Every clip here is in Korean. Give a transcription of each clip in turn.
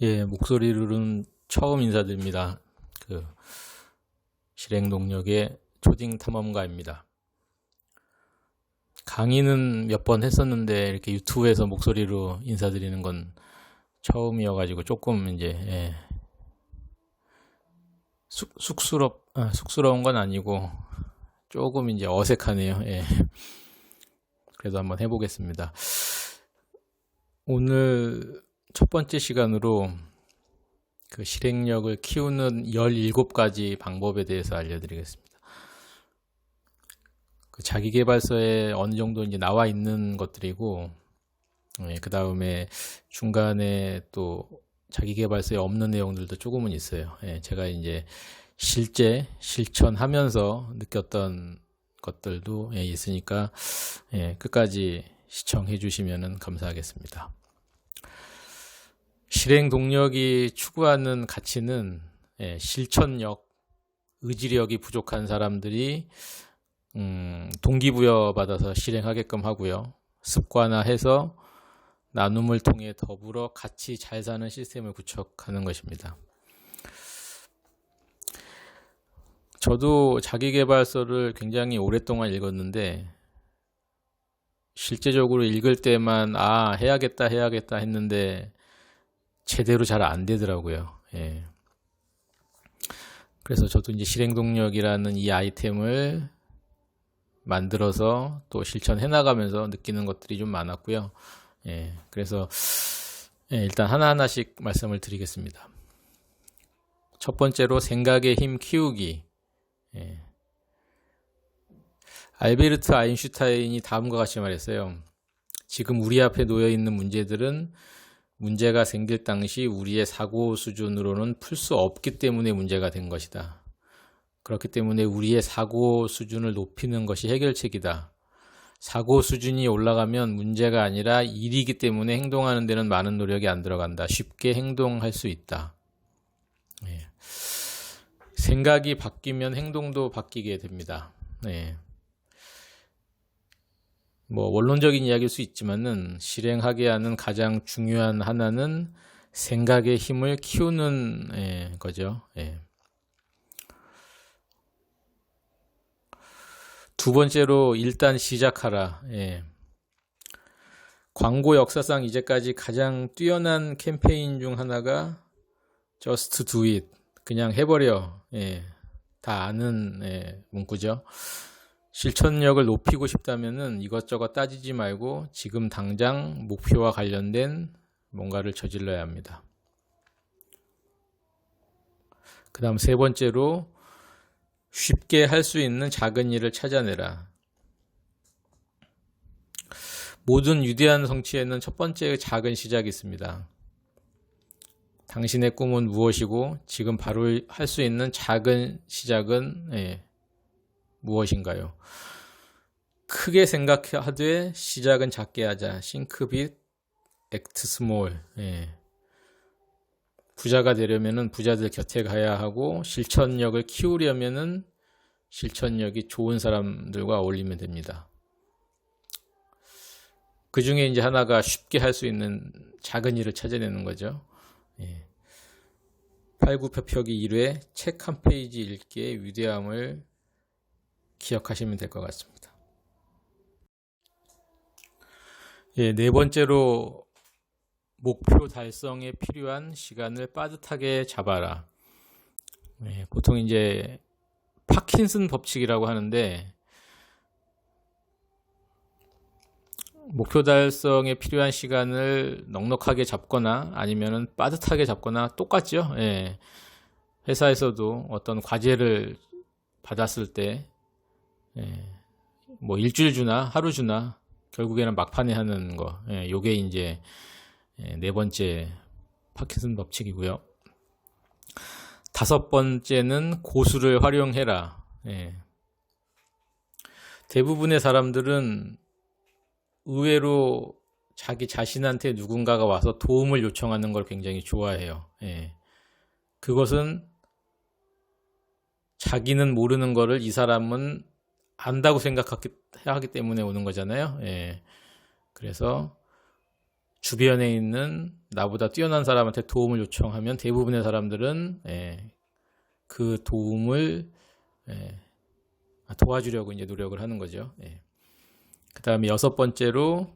예, 목소리로는 처음 인사드립니다. 실행동력의 초딩 탐험가입니다. 강의는 몇 번 했었는데 이렇게 유튜브에서 목소리로 인사드리는 건 처음이어가지고 조금 이제 쑥스러운 건 아니고 조금 이제 어색하네요. 예. 그래도 한번 해보겠습니다. 오늘 첫 번째 시간으로 실행력을 키우는 17가지 방법에 대해서 알려드리겠습니다. 자기계발서에 어느 정도 이제 나와 있는 것들이고, 그 다음에 중간에 또 자기계발서에 없는 내용들도 조금은 있어요. 제가 이제 실제 실천하면서 느꼈던 것들도 있으니까 끝까지 시청해 주시면 감사하겠습니다. 실행 동력이 추구하는 가치는 실천력, 의지력이 부족한 사람들이 동기부여 받아서 실행하게끔 하고요. 습관화해서 나눔을 통해 더불어 같이 잘 사는 시스템을 구축하는 것입니다. 저도 자기계발서를 굉장히 오랫동안 읽었는데 실제적으로 읽을 때만 해야겠다 했는데 제대로 잘 안 되더라고요. 그래서 저도 이제 실행동력이라는 이 아이템을 만들어서 또 실천해 나가면서 느끼는 것들이 좀 많았고요. 그래서 일단 하나하나씩 말씀을 드리겠습니다. 첫 번째로 생각의 힘 키우기. 알베르트 아인슈타인이 다음과 같이 말했어요. 지금 우리 앞에 놓여 있는 문제들은 문제가 생길 당시 우리의 사고 수준으로는 풀 수 없기 때문에 문제가 된 것이다. 그렇기 때문에 우리의 사고 수준을 높이는 것이 해결책이다. 사고 수준이 올라가면 문제가 아니라 일이기 때문에 행동하는 데는 많은 노력이 안 들어간다. 쉽게 행동할 수 있다. 생각이 바뀌면 행동도 바뀌게 됩니다. 원론적인 이야기일 수 있지만은 실행하게 하는 가장 중요한 하나는 생각의 힘을 키우는 거죠. 두 번째로 일단 시작하라. 광고 역사상 이제까지 가장 뛰어난 캠페인 중 하나가 Just do it. 그냥 해버려. 다 아는 문구죠. 실천력을 높이고 싶다면은 이것저것 따지지 말고 지금 당장 목표와 관련된 뭔가를 저질러야 합니다. 그 다음 세 번째로 쉽게 할 수 있는 작은 일을 찾아내라. 모든 위대한 성취에는 첫 번째 작은 시작이 있습니다. 당신의 꿈은 무엇이고 지금 바로 할 수 있는 작은 시작은 무엇인가요? 크게 생각하되 시작은 작게 하자. Think big, act small. 부자가 되려면은 부자들 곁에 가야 하고 실천력을 키우려면은 실천력이 좋은 사람들과 어울리면 됩니다. 그 중에 이제 하나가 쉽게 할 수 있는 작은 일을 찾아내는 거죠. 팔굽혀펴기 1회 책 한 페이지 읽기의 위대함을 기억하시면 될 것 같습니다. 네 번째로 목표 달성에 필요한 시간을 빠듯하게 잡아라. 보통 이제 파킨슨 법칙이라고 하는데 목표 달성에 필요한 시간을 넉넉하게 잡거나 아니면은 빠듯하게 잡거나 똑같죠. 회사에서도 어떤 과제를 받았을 때 일주일 주나 하루 주나 결국에는 막판에 하는 거. 요게 이제 네 번째 파킨슨 법칙이고요. 다섯 번째는 고수를 활용해라. 대부분의 사람들은 의외로 자기 자신한테 누군가가 와서 도움을 요청하는 걸 굉장히 좋아해요. 그것은 자기는 모르는 거를 이 사람은 안다고 생각하기 때문에 오는 거잖아요. 그래서 주변에 있는 나보다 뛰어난 사람한테 도움을 요청하면 대부분의 사람들은 그 도움을 도와주려고 이제 노력을 하는 거죠. 그 다음에 6번째로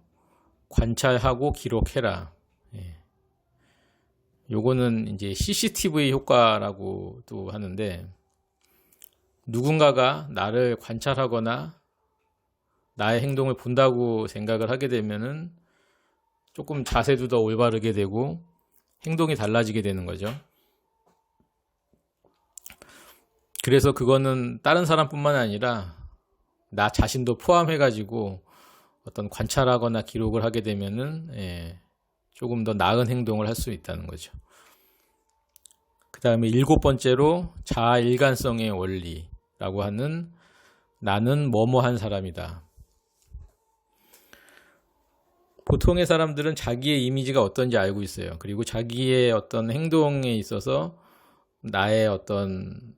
관찰하고 기록해라. 요거는 이제 CCTV 효과라고도 하는데, 누군가가 나를 관찰하거나 나의 행동을 본다고 생각을 하게 되면은 조금 자세도 더 올바르게 되고 행동이 달라지게 되는 거죠. 그래서 그거는 다른 사람뿐만 아니라 나 자신도 포함해가지고 어떤 관찰하거나 기록을 하게 되면은 조금 더 나은 행동을 할 수 있다는 거죠. 그 다음에 7번째로 자아 일관성의 원리라고 하는 나는 뭐뭐한 사람이다. 보통의 사람들은 자기의 이미지가 어떤지 알고 있어요. 그리고 자기의 어떤 행동에 있어서 나의 어떤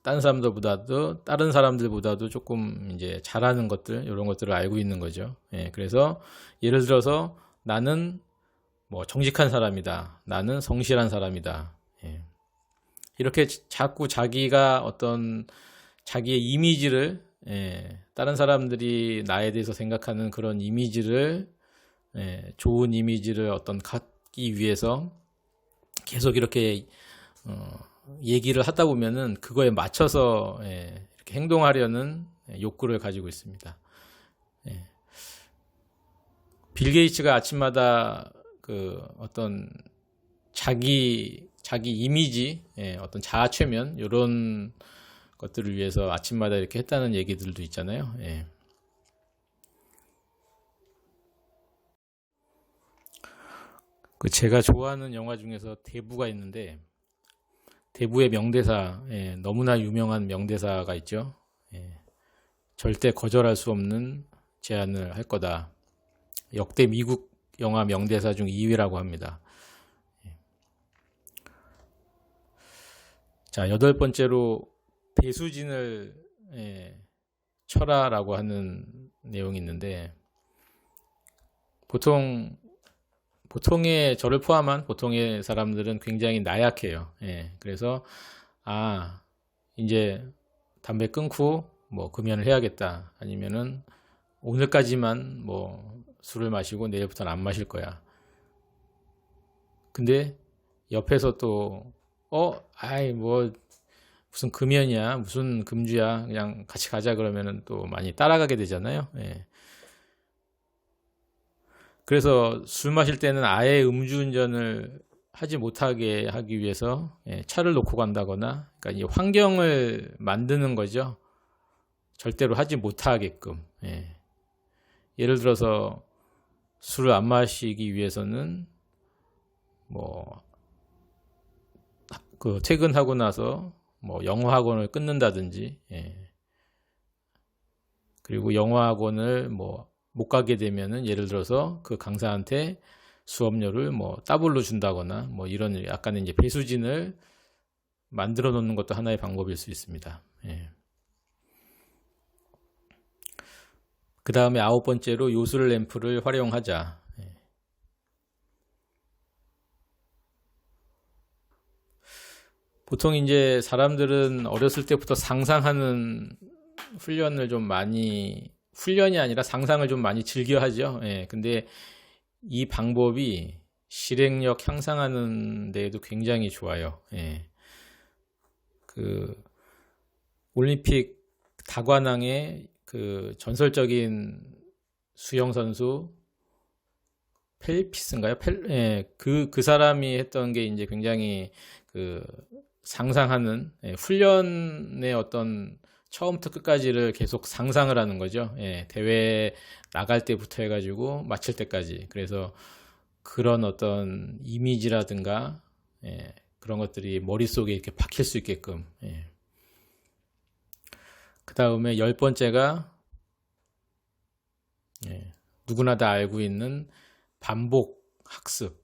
다른 사람들보다도 조금 이제 잘하는 것들, 이런 것들을 알고 있는 거죠. 그래서 예를 들어서 나는 뭐 정직한 사람이다. 나는 성실한 사람이다. 이렇게 자꾸 자기가 어떤 자기의 이미지를, 다른 사람들이 나에 대해서 생각하는 그런 이미지를, 좋은 이미지를 어떤 갖기 위해서 계속 이렇게 얘기를 하다 보면은 그거에 맞춰서 이렇게 행동하려는 욕구를 가지고 있습니다. 빌 게이츠가 아침마다 그 어떤 자기 이미지, 어떤 자아 최면 이런 것들을 위해서 아침마다 이렇게 했다는 얘기들도 있잖아요. 그 제가 좋아하는 영화 중에서 대부가 있는데, 대부의 명대사, 너무나 유명한 명대사가 있죠. 절대 거절할 수 없는 제안을 할 거다. 역대 미국 영화 명대사 중 2위라고 합니다. 자, 8번째로 배수진을 쳐라라고 하는 내용이 있는데, 보통의 저를 포함한 보통의 사람들은 굉장히 나약해요. 그래서 이제 담배 끊고 뭐 금연을 해야겠다. 아니면은 오늘까지만 뭐 술을 마시고 내일부터는 안 마실 거야. 근데 옆에서 또 뭐 무슨 금연이야, 무슨 금주야, 그냥 같이 가자 그러면은 또 많이 따라가게 되잖아요. 그래서 술 마실 때는 아예 음주운전을 하지 못하게 하기 위해서 차를 놓고 간다거나, 그러니까 이 환경을 만드는 거죠. 절대로 하지 못하게끔. 예를 들어서 술을 안 마시기 위해서는 뭐 그 퇴근하고 나서 뭐 영어 학원을 끊는다든지, 그리고 영어 학원을 뭐 못 가게 되면은 예를 들어서 그 강사한테 수업료를 뭐 더블로 준다거나, 뭐 이런 약간의 이제 배수진을 만들어 놓는 것도 하나의 방법일 수 있습니다. 그 다음에 9번째로 요술 램프를 활용하자. 보통 이제 사람들은 어렸을 때부터 상상하는 훈련이 아니라 상상을 좀 많이 즐겨 하죠. 근데 이 방법이 실행력 향상하는 데에도 굉장히 좋아요. 그 올림픽 다관왕의 그 전설적인 수영 선수 펠피스인가요? 그 사람이 했던 게 이제 굉장히 그 상상하는, 훈련의 어떤 처음부터 끝까지를 계속 상상을 하는 거죠. 대회 나갈 때부터 해가지고 마칠 때까지. 그래서 그런 어떤 이미지라든가 그런 것들이 머릿속에 이렇게 박힐 수 있게끔. 그 다음에 10번째가 누구나 다 알고 있는 반복 학습.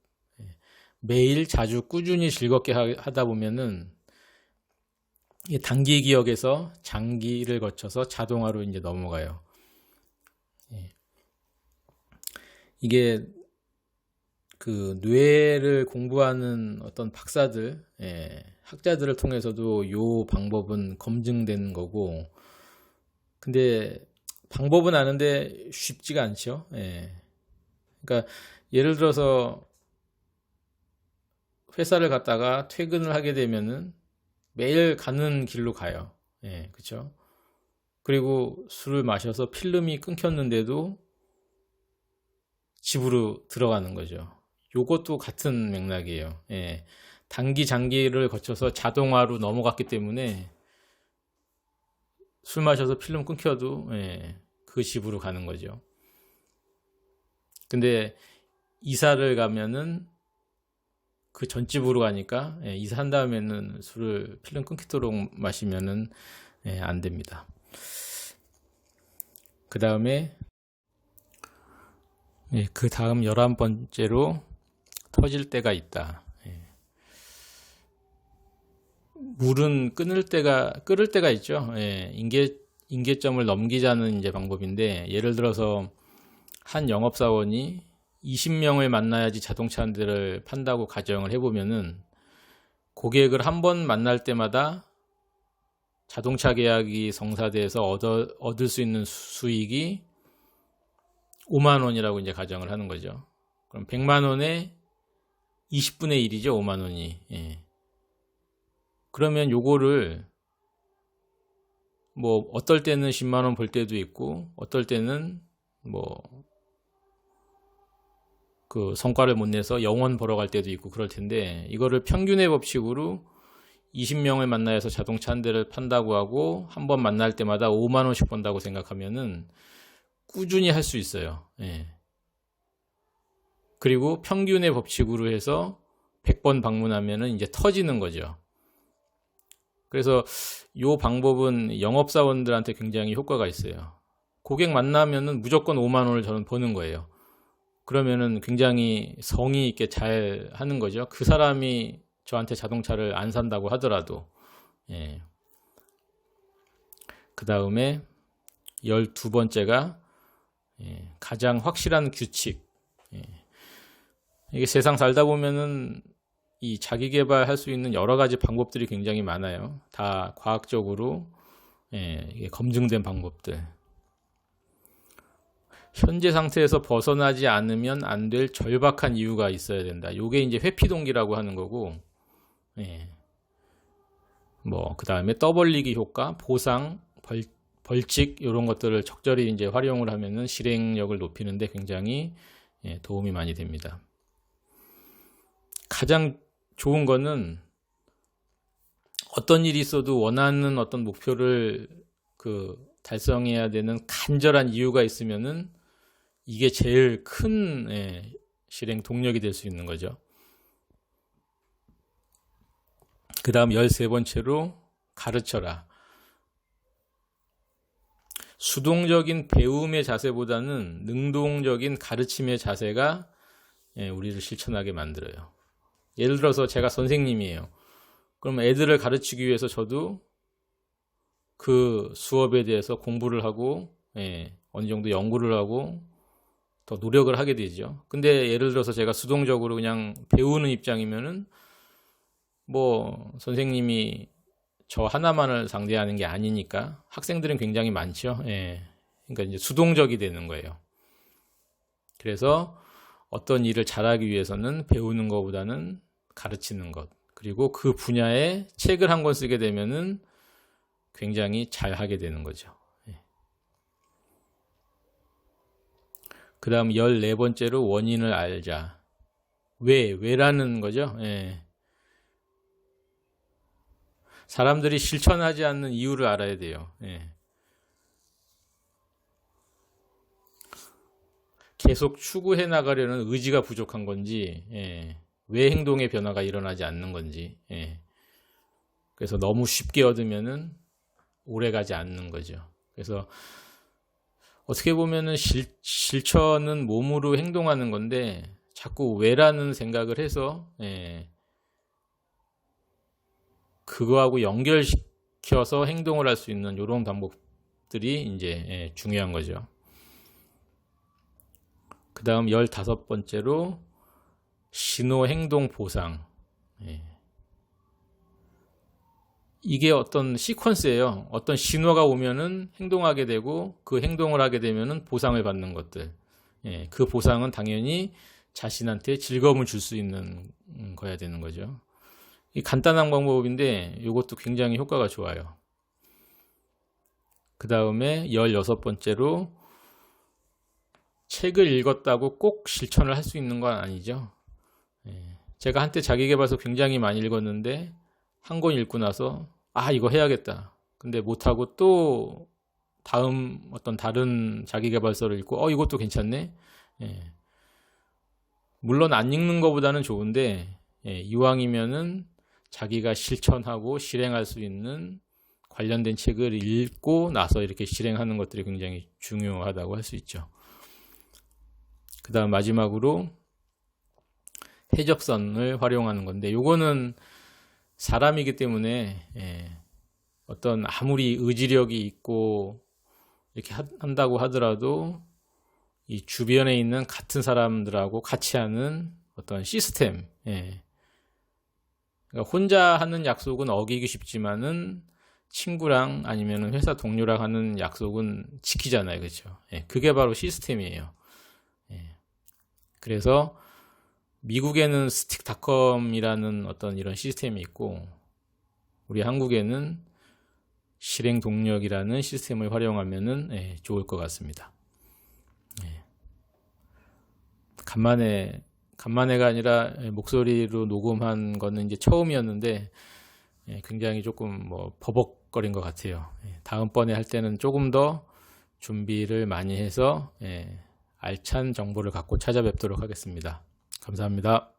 매일 자주 꾸준히 즐겁게 하다 보면은 이 단기 기억에서 장기를 거쳐서 자동화로 이제 넘어가요. 이게 그 뇌를 공부하는 어떤 박사들, 학자들을 통해서도 요 방법은 검증된 거고, 근데 방법은 아는데 쉽지가 않죠. 그러니까 예를 들어서 회사를 갔다가 퇴근을 하게 되면은 매일 가는 길로 가요. 그렇죠? 그리고 술을 마셔서 필름이 끊겼는데도 집으로 들어가는 거죠. 요것도 같은 맥락이에요. 단기 장기를 거쳐서 자동화로 넘어갔기 때문에 술 마셔서 필름 끊겨도 그 집으로 가는 거죠. 근데 이사를 가면은 그 전집으로 가니까 이사한 다음에는 술을 필름 끊기도록 마시면은 안 됩니다. 그 다음에 그 다음 11번째로 터질 때가 있다. 물은 끓을 때가 있죠. 임계점을 넘기자는 이제 방법인데, 예를 들어서 한 영업사원이 20명을 만나야지 자동차 한 대를 판다고 가정을 해보면은, 고객을 한 번 만날 때마다 자동차 계약이 성사돼서 얻을 수 있는 수익이 5만 원이라고 이제 가정을 하는 거죠. 그럼 100만 원에 20분의 1이죠, 5만 원이. 그러면 요거를 뭐 어떨 때는 10만 원 벌 때도 있고, 어떨 때는 뭐 그 성과를 못 내서 0원 벌어갈 때도 있고 그럴 텐데, 이거를 평균의 법칙으로 20명을 만나서 자동차 한 대를 판다고 하고 한 번 만날 때마다 5만 원씩 번다고 생각하면은 꾸준히 할 수 있어요. 그리고 평균의 법칙으로 해서 100번 방문하면은 이제 터지는 거죠. 그래서 이 방법은 영업사원들한테 굉장히 효과가 있어요. 고객 만나면은 무조건 5만 원을 저는 버는 거예요. 그러면은 굉장히 성의 있게 잘 하는 거죠. 그 사람이 저한테 자동차를 안 산다고 하더라도. 그 다음에 12번째가 가장 확실한 규칙. 이게 세상 살다 보면은 이 자기 개발할 수 있는 여러 가지 방법들이 굉장히 많아요. 다 과학적으로 이게 검증된 방법들. 현재 상태에서 벗어나지 않으면 안 될 절박한 이유가 있어야 된다. 요게 이제 회피동기라고 하는 거고, 뭐 그 다음에 떠벌리기 효과, 보상, 벌칙 이런 것들을 적절히 이제 활용을 하면은 실행력을 높이는데 굉장히 도움이 많이 됩니다. 가장 좋은 거는 어떤 일이 있어도 원하는 어떤 목표를 달성해야 되는 간절한 이유가 있으면은 이게 제일 큰 실행 동력이 될 수 있는 거죠. 그 다음 13번째로 가르쳐라. 수동적인 배움의 자세보다는 능동적인 가르침의 자세가 우리를 실천하게 만들어요. 예를 들어서 제가 선생님이에요. 그럼 애들을 가르치기 위해서 저도 그 수업에 대해서 공부를 하고 어느 정도 연구를 하고 더 노력을 하게 되죠. 근데 예를 들어서 제가 수동적으로 그냥 배우는 입장이면은 뭐 선생님이 저 하나만을 상대하는 게 아니니까 학생들은 굉장히 많죠. 그러니까 이제 수동적이 되는 거예요. 그래서 어떤 일을 잘하기 위해서는 배우는 것보다는 가르치는 것, 그리고 그 분야에 책을 한 권 쓰게 되면은 굉장히 잘 하게 되는 거죠. 그 다음 14번째로 원인을 알자. 왜라는 거죠. 사람들이 실천하지 않는 이유를 알아야 돼요. 계속 추구해 나가려는 의지가 부족한 건지, 왜 행동의 변화가 일어나지 않는 건지. 그래서 너무 쉽게 얻으면은 오래 가지 않는 거죠. 그래서 어떻게 보면은 실천은 몸으로 행동하는 건데 자꾸 왜라는 생각을 해서 그거하고 연결시켜서 행동을 할 수 있는 이런 방법들이 이제 중요한 거죠. 그 다음 15번째로 신호 행동 보상. 예. 이게 어떤 시퀀스예요. 어떤 신호가 오면은 행동하게 되고 그 행동을 하게 되면은 보상을 받는 것들. 예. 그 보상은 당연히 자신한테 즐거움을 줄 수 있는 거야 되는 거죠. 이 간단한 방법인데 이것도 굉장히 효과가 좋아요. 그 다음에 16번째로 책을 읽었다고 꼭 실천을 할 수 있는 건 아니죠. 제가 한때 자기계발서 굉장히 많이 읽었는데 한 권 읽고 나서 이거 해야겠다. 근데 못하고 또 다음 어떤 다른 자기계발서를 읽고 이것도 괜찮네. 물론 안 읽는 것보다는 좋은데 이왕이면은 자기가 실천하고 실행할 수 있는 관련된 책을 읽고 나서 이렇게 실행하는 것들이 굉장히 중요하다고 할 수 있죠. 그 다음 마지막으로 해적선을 활용하는 건데 요거는 사람이기 때문에 어떤 아무리 의지력이 있고 이렇게 한다고 하더라도 이 주변에 있는 같은 사람들하고 같이 하는 어떤 시스템, 그러니까 혼자 하는 약속은 어기기 쉽지만은 친구랑 아니면 회사 동료랑 하는 약속은 지키잖아요. 그렇죠? 그게 바로 시스템이에요. 그래서 미국에는 스틱닷컴이라는 어떤 이런 시스템이 있고 우리 한국에는 실행동력이라는 시스템을 활용하면은 좋을 것 같습니다. 간만에가 아니라 목소리로 녹음한 거는 이제 처음이었는데 굉장히 조금 버벅거린 것 같아요. 다음번에 할 때는 조금 더 준비를 많이 해서 알찬 정보를 갖고 찾아뵙도록 하겠습니다. 감사합니다.